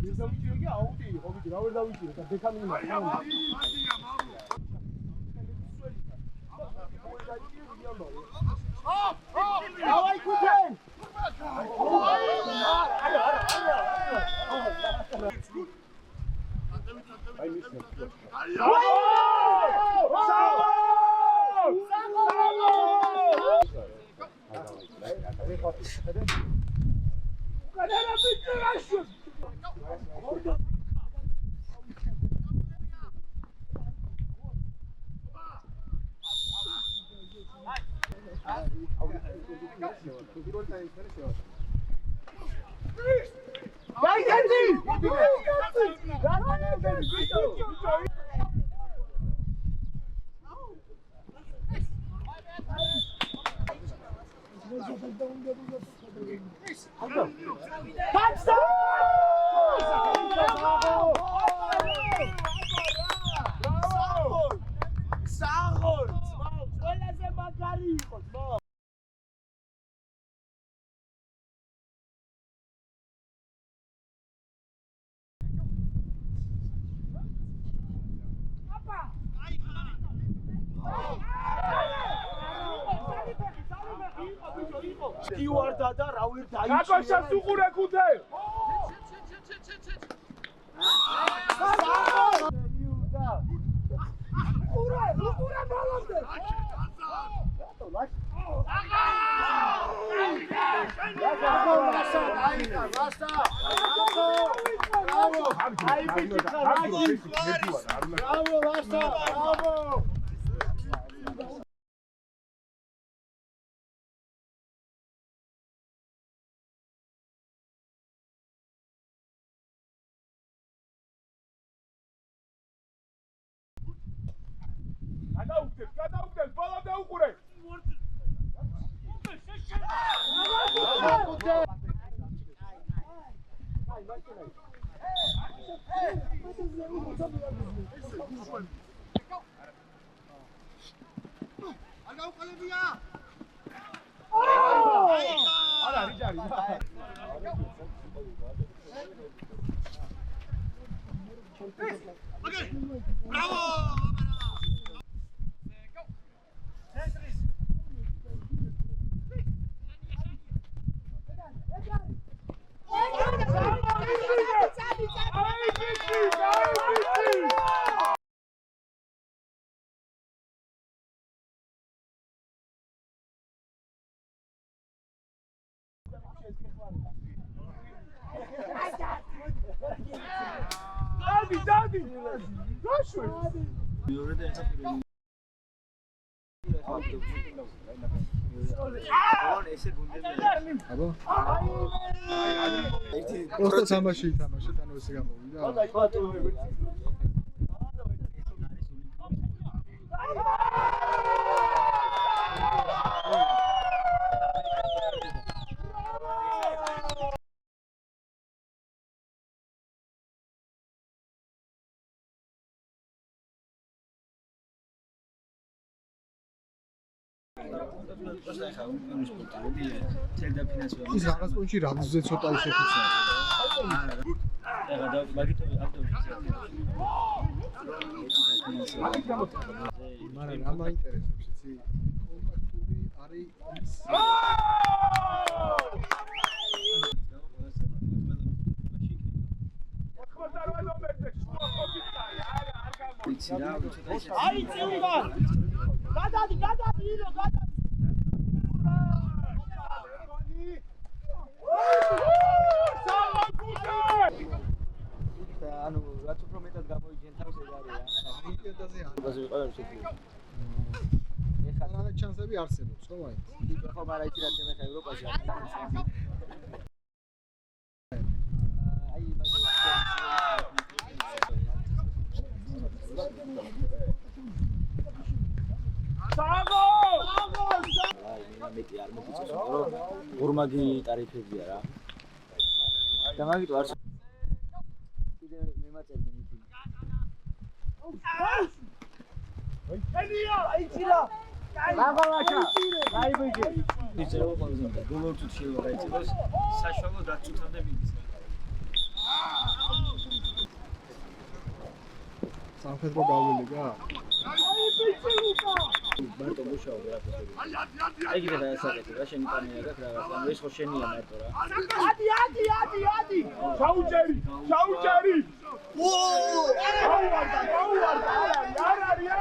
დავიჭირე აუტი იყო, ვიცი, რა ვერ დავიჭირე და დექამინი მაქვს. დავაი ქუთენ! აი მისნა. Steward და რა ვერ დაიჭირე. გაკოშას უყურე ქუთე. უყურე ბალონზე. გადაუგდეს, ბოლომდე უყურე. Dadi! Proszę! Prosto თამაში ითამაშეთ, ანუ ესე გამოვიდა. ის რაღაც პონჩი რამზზე ცოტა შეხუცაა. მაგრამ რა მაინტერესებს იცი? კონტაქტური არის ის აი წევიდა! გადადი, ილო, გადადი! ანუ რაც უფრო მეტად გამოიჩენ თავს ეგ არის რა. ვიკენდაზე არის. ბაზი ყველა შეგვიძლია. ეხლა ჩანსები არსებობს, ხო მაინც? იქ ხო მაგრამ იცი რა თემა ხა ევროპაში არის. აი მაგ საგო! მეტი არ მოიწევს, რომ გორმაგი ტარიფებია რა. და მაგიტო არ კიდე მემაწერდი მითი. ენია, აიჭირა! ლაბალაშა! დაიბეჭე! იწერო ყველაზე გოლორჩით შეიძლება გაიწევოს საშუალო დაწუთამდე მიდის. სამხედრო გავლილება? მარტო მუშაობ რა ფიქრობ? აი კიდე დაასაკეთე რა შენი კამერა გაქვს რაღაც ანუ ეს ხო შენია მარტო რა. ადი. ჩაუჭერი. გაუვარდა. არ არის.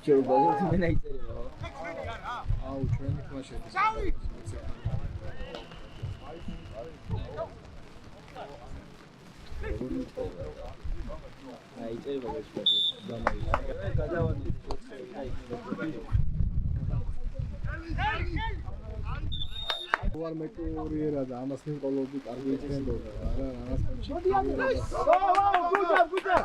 ჯერ ბაზარზე მე ნაიწერია. აუ ჩვენი კლასები. აი წერება გასწავლე. გადავადი ვარ მეკურიერა და ამას მიყოლოდი კარგი ტრენდობა რა რაღაც პონჩი. გუდა.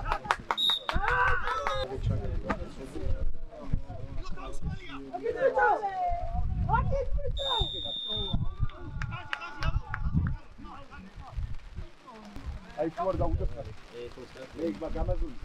აი თუ არ დაუძახა. მე იქ მაგამაზული.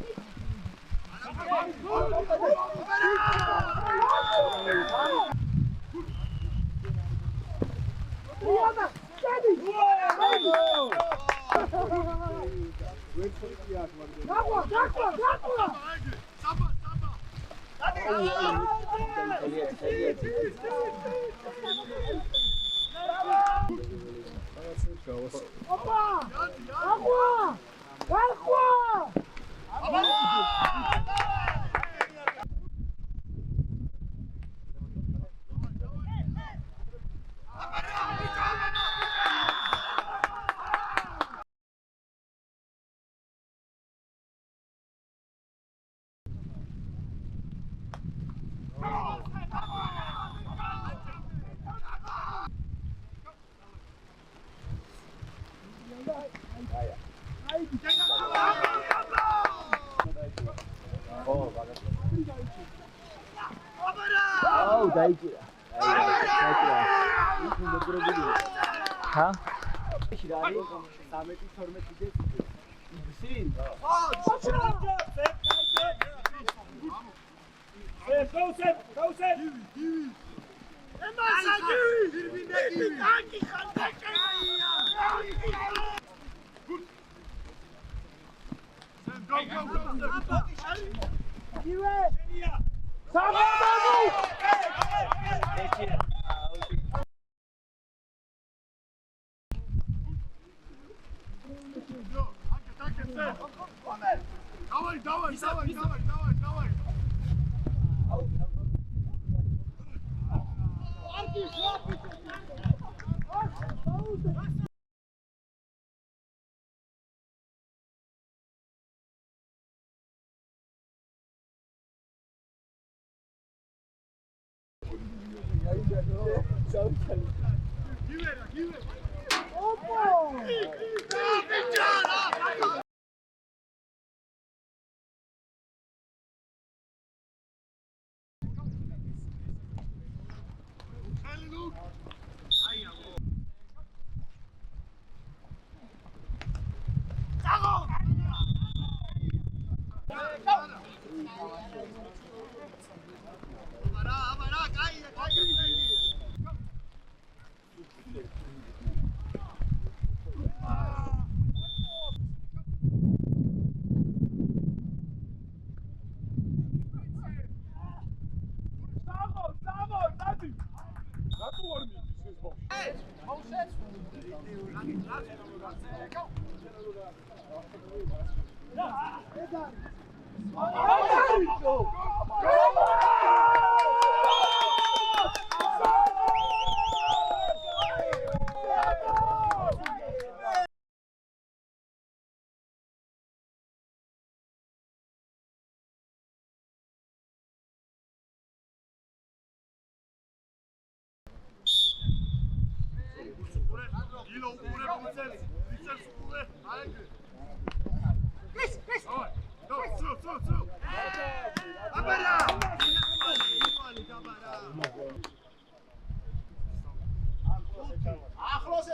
აუ დაიჭირა. ჰა? ის რა არის? 13-12 ძე. იბსინ? გაუსე. ემასა გივი. გივი. ტანკი ხანდაკია. Go. Gire. Sabadou.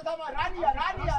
Давай. Rania.